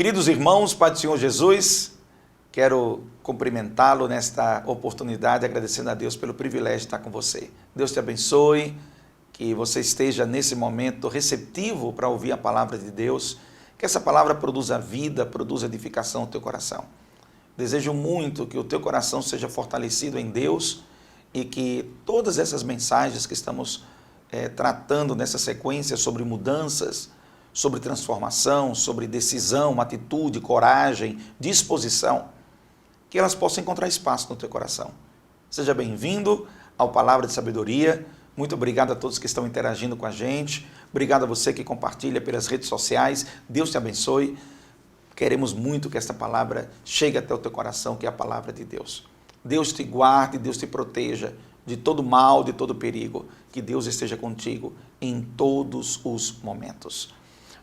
Queridos irmãos, Pai do Senhor Jesus, quero cumprimentá-lo nesta oportunidade, agradecendo a Deus pelo privilégio de estar com você. Deus te abençoe, que você esteja nesse momento receptivo para ouvir a palavra de Deus, que essa palavra produza vida, produza edificação no teu coração. Desejo muito que o teu coração seja fortalecido em Deus e que todas essas mensagens que estamos tratando nessa sequência sobre mudanças, sobre transformação, sobre decisão, atitude, coragem, disposição, que elas possam encontrar espaço no teu coração. Seja bem-vindo ao Palavra de Sabedoria. Muito obrigado a todos que estão interagindo com a gente. Obrigado a você que compartilha pelas redes sociais. Deus te abençoe. Queremos muito que esta palavra chegue até o teu coração, que é a palavra de Deus. Deus te guarde, Deus te proteja de todo mal, de todo perigo. Que Deus esteja contigo em todos os momentos.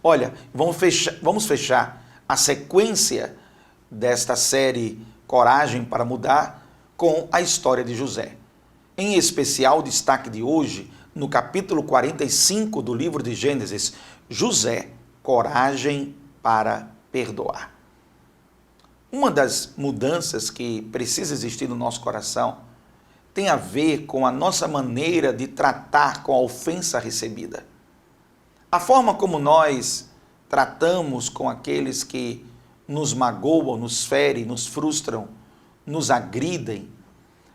Olha, vamos fechar a sequência desta série Coragem para Mudar com a história de José. Em especial, o destaque de hoje, no capítulo 45 do livro de Gênesis, José, coragem para perdoar. Uma das mudanças que precisa existir no nosso coração tem a ver com a nossa maneira de tratar com a ofensa recebida. A forma como nós tratamos com aqueles que nos magoam, nos ferem, nos frustram, nos agridem,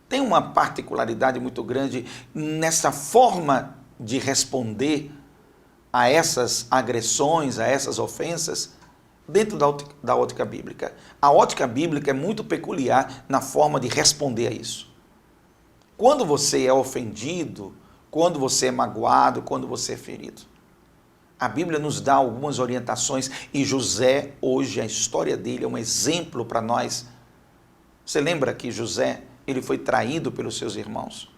tem uma particularidade muito grande nessa forma de responder a essas agressões, a essas ofensas, dentro da ótica bíblica. A ótica bíblica é muito peculiar na forma de responder a isso. Quando você é ofendido, quando você é magoado, quando você é ferido, a Bíblia nos dá algumas orientações e José, hoje, a história dele é um exemplo para nós. Você lembra que José, ele foi traído pelos seus irmãos.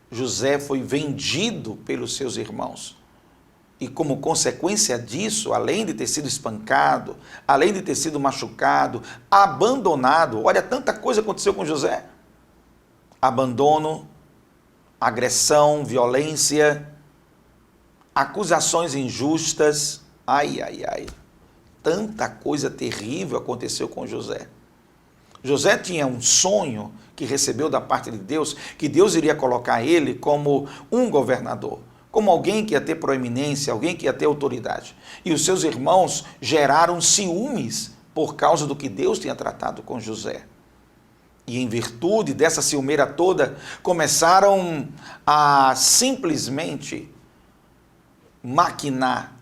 José foi vendido pelos seus irmãos. E como consequência disso, além de ter sido espancado, além de ter sido machucado, abandonado, olha, tanta coisa aconteceu com José. Abandono, agressão, violência, acusações injustas, tanta coisa terrível aconteceu com José. José tinha um sonho que recebeu da parte de Deus, que Deus iria colocar ele como um governador, como alguém que ia ter proeminência, alguém que ia ter autoridade. E os seus irmãos geraram ciúmes por causa do que Deus tinha tratado com José. E em virtude dessa ciumeira toda, começaram a simplesmente maquinar,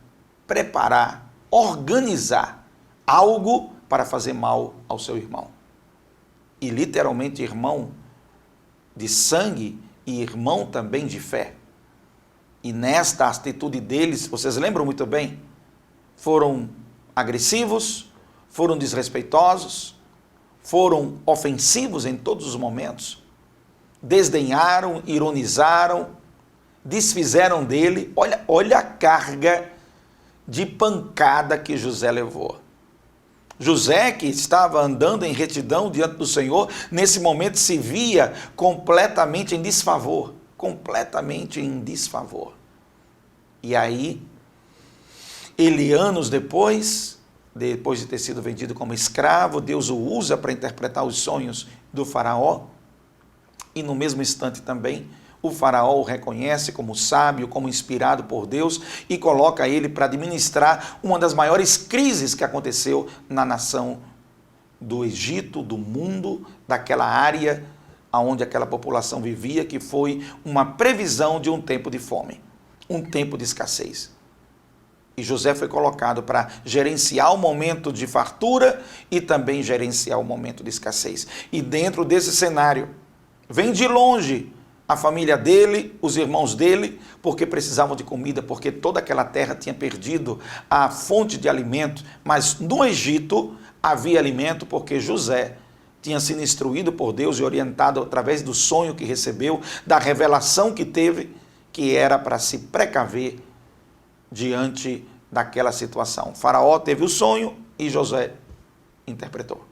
preparar, organizar algo para fazer mal ao seu irmão. E literalmente irmão de sangue e irmão também de fé. E nesta atitude deles, vocês lembram muito bem, foram agressivos, foram desrespeitosos, foram ofensivos em todos os momentos, desdenharam, ironizaram, desfizeram dele. Olha a carga de pancada que José levou. José, que estava andando em retidão diante do Senhor, nesse momento se via completamente em desfavor. Completamente em desfavor. E aí, ele anos depois de ter sido vendido como escravo, Deus o usa para interpretar os sonhos do faraó. E no mesmo instante também, o faraó o reconhece como sábio, como inspirado por Deus e coloca ele para administrar uma das maiores crises que aconteceu na nação do Egito, do mundo, daquela área onde aquela população vivia, que foi uma previsão de um tempo de fome, um tempo de escassez. E José foi colocado para gerenciar o momento de fartura e também gerenciar o momento de escassez. E dentro desse cenário, vem de longe a família dele, os irmãos dele, porque precisavam de comida, porque toda aquela terra tinha perdido a fonte de alimento. Mas no Egito havia alimento porque José tinha sido instruído por Deus e orientado através do sonho que recebeu, da revelação que teve, que era para se precaver diante daquela situação. O faraó teve o sonho e José interpretou.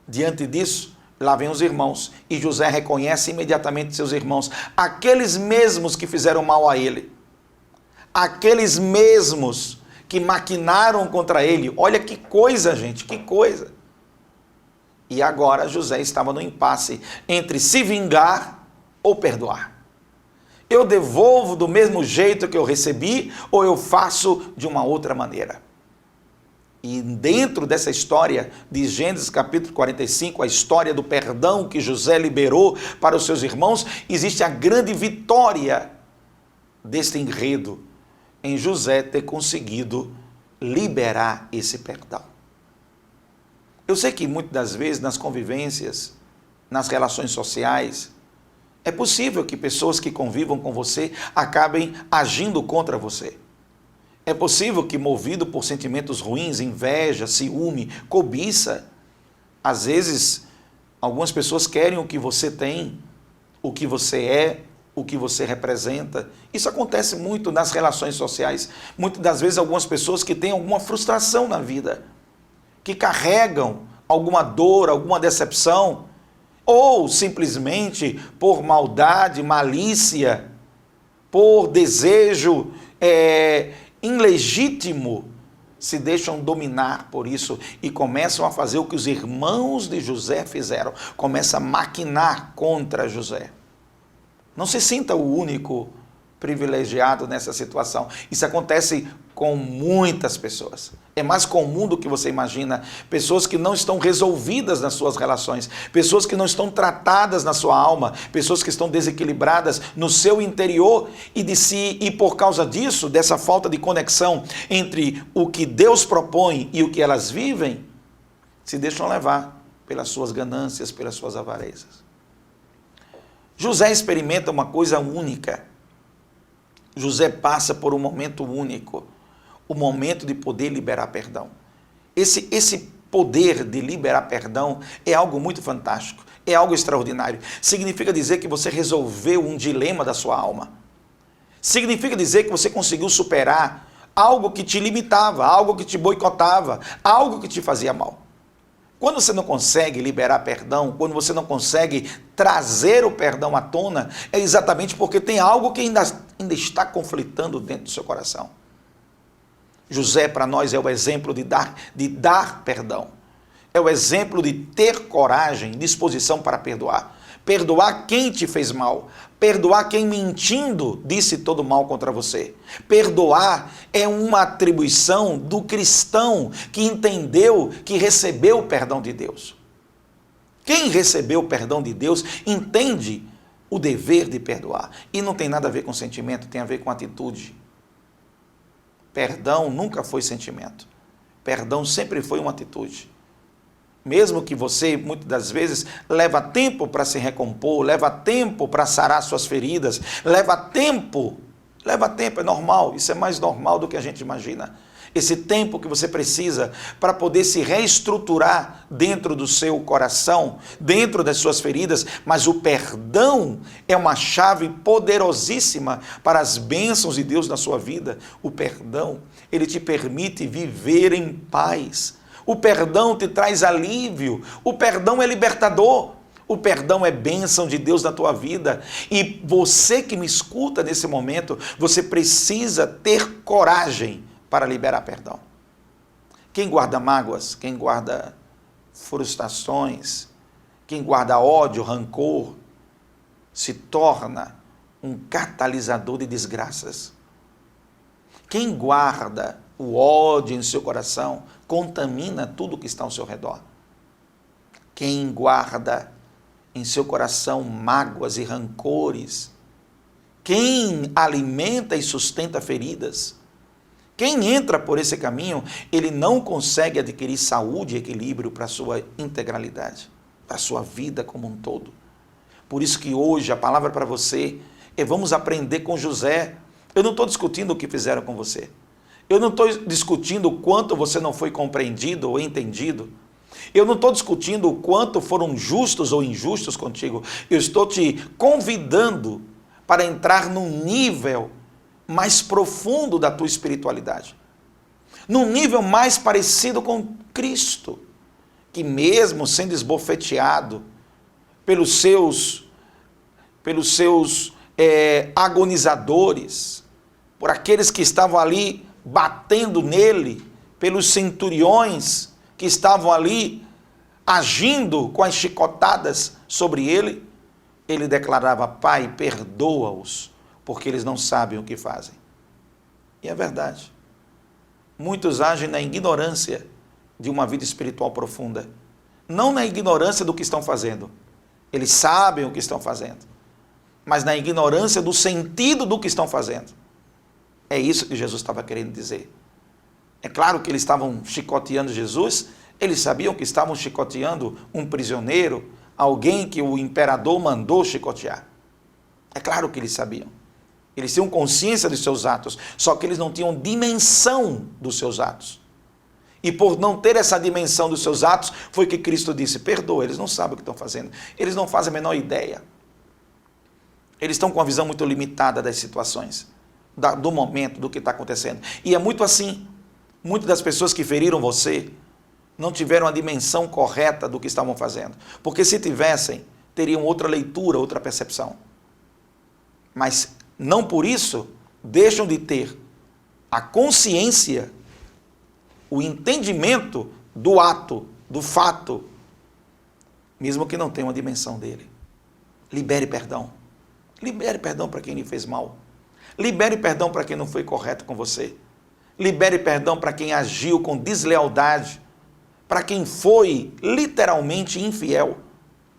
Diante disso, lá vem os irmãos, e José reconhece imediatamente seus irmãos, aqueles mesmos que fizeram mal a ele, aqueles mesmos que maquinaram contra ele. Olha que coisa, gente, que coisa. E agora José estava no impasse entre se vingar ou perdoar. Eu devolvo do mesmo jeito que eu recebi ou eu faço de uma outra maneira? E dentro dessa história de Gênesis capítulo 45, a história do perdão que José liberou para os seus irmãos, existe a grande vitória deste enredo em José ter conseguido liberar esse perdão. Eu sei que muitas das vezes nas convivências, nas relações sociais, é possível que pessoas que convivam com você acabem agindo contra você. É possível que, movido por sentimentos ruins, inveja, ciúme, cobiça, às vezes algumas pessoas querem o que você tem, o que você é, o que você representa. Isso acontece muito nas relações sociais. Muitas das vezes algumas pessoas que têm alguma frustração na vida, que carregam alguma dor, alguma decepção, ou simplesmente por maldade, malícia, por desejo ilegítimo, se deixam dominar por isso e começam a fazer o que os irmãos de José fizeram, começam a maquinar contra José. Não se sinta o único privilegiado nessa situação. Isso acontece com muitas pessoas. É mais comum do que você imagina. Pessoas que não estão resolvidas nas suas relações, pessoas que não estão tratadas na sua alma, pessoas que estão desequilibradas no seu interior e por causa disso, dessa falta de conexão entre o que Deus propõe e o que elas vivem, se deixam levar pelas suas ganâncias, pelas suas avarezas. José experimenta uma coisa única. José passa por um momento único, o momento de poder liberar perdão. Esse poder de liberar perdão é algo muito fantástico, é algo extraordinário. Significa dizer que você resolveu um dilema da sua alma. Significa dizer que você conseguiu superar algo que te limitava, algo que te boicotava, algo que te fazia mal. Quando você não consegue liberar perdão, quando você não consegue trazer o perdão à tona, é exatamente porque tem algo que ainda está conflitando dentro do seu coração. José, para nós, é o exemplo de dar perdão. É o exemplo de ter coragem, disposição para perdoar. Perdoar quem te fez mal. Perdoar quem mentindo disse todo mal contra você. Perdoar é uma atribuição do cristão que entendeu que recebeu o perdão de Deus. Quem recebeu o perdão de Deus entende o dever de perdoar. E não tem nada a ver com sentimento, tem a ver com atitude. Perdão nunca foi sentimento. Perdão sempre foi uma atitude. Mesmo que você, muitas das vezes, leva tempo para se recompor, leva tempo para sarar suas feridas, leva tempo, é normal, isso é mais normal do que a gente imagina. Esse tempo que você precisa para poder se reestruturar dentro do seu coração, dentro das suas feridas, mas o perdão é uma chave poderosíssima para as bênçãos de Deus na sua vida. O perdão, ele te permite viver em paz. O perdão te traz alívio, o perdão é libertador, o perdão é bênção de Deus na tua vida. E você que me escuta nesse momento, você precisa ter coragem para liberar perdão. Quem guarda mágoas, quem guarda frustrações, quem guarda ódio, rancor, se torna um catalisador de desgraças. Quem guarda o ódio em seu coração contamina tudo que está ao seu redor. Quem guarda em seu coração mágoas e rancores, quem alimenta e sustenta feridas, quem entra por esse caminho, ele não consegue adquirir saúde e equilíbrio para a sua integralidade, para a sua vida como um todo. Por isso que hoje a palavra para você é: vamos aprender com José. Eu não estou discutindo o que fizeram com você. Eu não estou discutindo o quanto você não foi compreendido ou entendido. Eu não estou discutindo o quanto foram justos ou injustos contigo. Eu estou te convidando para entrar num nível mais profundo da tua espiritualidade. Num nível mais parecido com Cristo, que mesmo sendo esbofeteado pelos seus agonizadores, por aqueles que estavam ali batendo nele, pelos centuriões que estavam ali, agindo com as chicotadas sobre ele, ele declarava: Pai, perdoa-os, porque eles não sabem o que fazem. E é verdade. Muitos agem na ignorância de uma vida espiritual profunda. Não na ignorância do que estão fazendo. Eles sabem o que estão fazendo. Mas na ignorância do sentido do que estão fazendo. É isso que Jesus estava querendo dizer. É claro que eles estavam chicoteando Jesus, eles sabiam que estavam chicoteando um prisioneiro, alguém que o imperador mandou chicotear. É claro que eles sabiam. Eles tinham consciência dos seus atos, só que eles não tinham dimensão dos seus atos. E por não ter essa dimensão dos seus atos, foi que Cristo disse: perdoa, eles não sabem o que estão fazendo. Eles não fazem a menor ideia. Eles estão com uma visão muito limitada das situações, do momento, do que está acontecendo. E é muito assim. Muitas das pessoas que feriram você não tiveram a dimensão correta do que estavam fazendo. Porque se tivessem, teriam outra leitura, outra percepção. Mas não por isso deixam de ter a consciência, o entendimento do ato, do fato, mesmo que não tenham a dimensão dele. Libere perdão. Libere perdão para quem lhe fez mal. Libere perdão para quem não foi correto com você. Libere perdão para quem agiu com deslealdade, para quem foi literalmente infiel.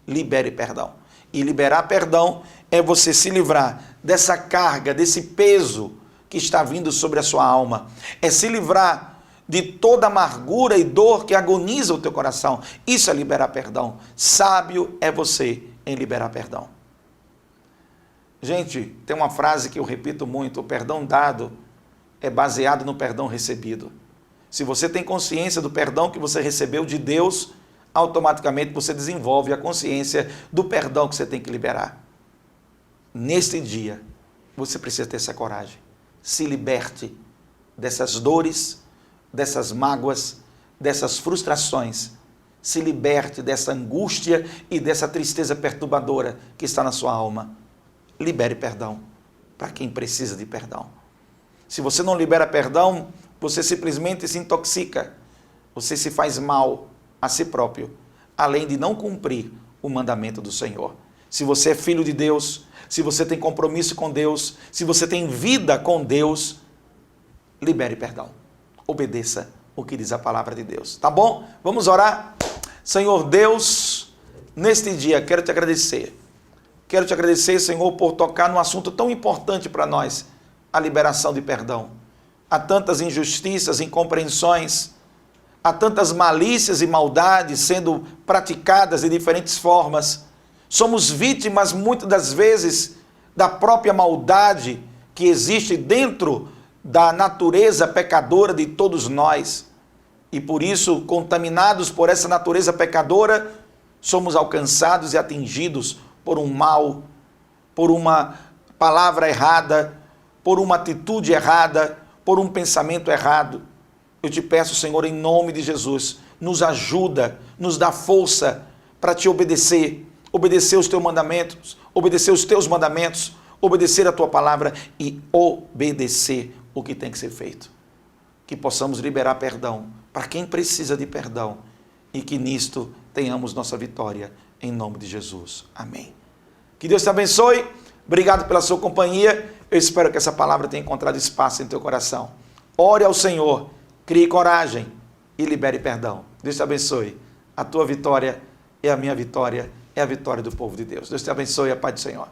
Libere perdão. E liberar perdão é você se livrar dessa carga, desse peso que está vindo sobre a sua alma. É se livrar de toda amargura e dor que agoniza o teu coração. Isso é liberar perdão. Sábio é você em liberar perdão. Gente, tem uma frase que eu repito muito: o perdão dado é baseado no perdão recebido. Se você tem consciência do perdão que você recebeu de Deus, automaticamente você desenvolve a consciência do perdão que você tem que liberar. Neste dia, você precisa ter essa coragem. Se liberte dessas dores, dessas mágoas, dessas frustrações. Se liberte dessa angústia e dessa tristeza perturbadora que está na sua alma. Libere perdão para quem precisa de perdão. Se você não libera perdão, você simplesmente se intoxica. Você se faz mal a si próprio, além de não cumprir o mandamento do Senhor. Se você é filho de Deus, se você tem compromisso com Deus, se você tem vida com Deus, libere perdão. Obedeça o que diz a palavra de Deus. Tá bom? Vamos orar? Senhor Deus, neste dia quero te agradecer. Quero te agradecer, Senhor, por tocar num assunto tão importante para nós, a liberação de perdão. Há tantas injustiças, incompreensões, há tantas malícias e maldades sendo praticadas de diferentes formas. Somos vítimas, muitas das vezes, da própria maldade que existe dentro da natureza pecadora de todos nós. E por isso, contaminados por essa natureza pecadora, somos alcançados e atingidos por um mal, por uma palavra errada, por uma atitude errada, por um pensamento errado. Eu te peço, Senhor, em nome de Jesus, nos ajuda, nos dá força para te obedecer, obedecer os teus mandamentos, obedecer os teus mandamentos, obedecer a tua palavra e obedecer o que tem que ser feito. Que possamos liberar perdão para quem precisa de perdão e que nisto tenhamos nossa vitória, em nome de Jesus. Amém. Que Deus te abençoe. Obrigado pela sua companhia. Eu espero que essa palavra tenha encontrado espaço em teu coração. Ore ao Senhor, crie coragem e libere perdão. Deus te abençoe. A tua vitória é a minha vitória, é a vitória do povo de Deus. Deus te abençoe, a paz do Senhor.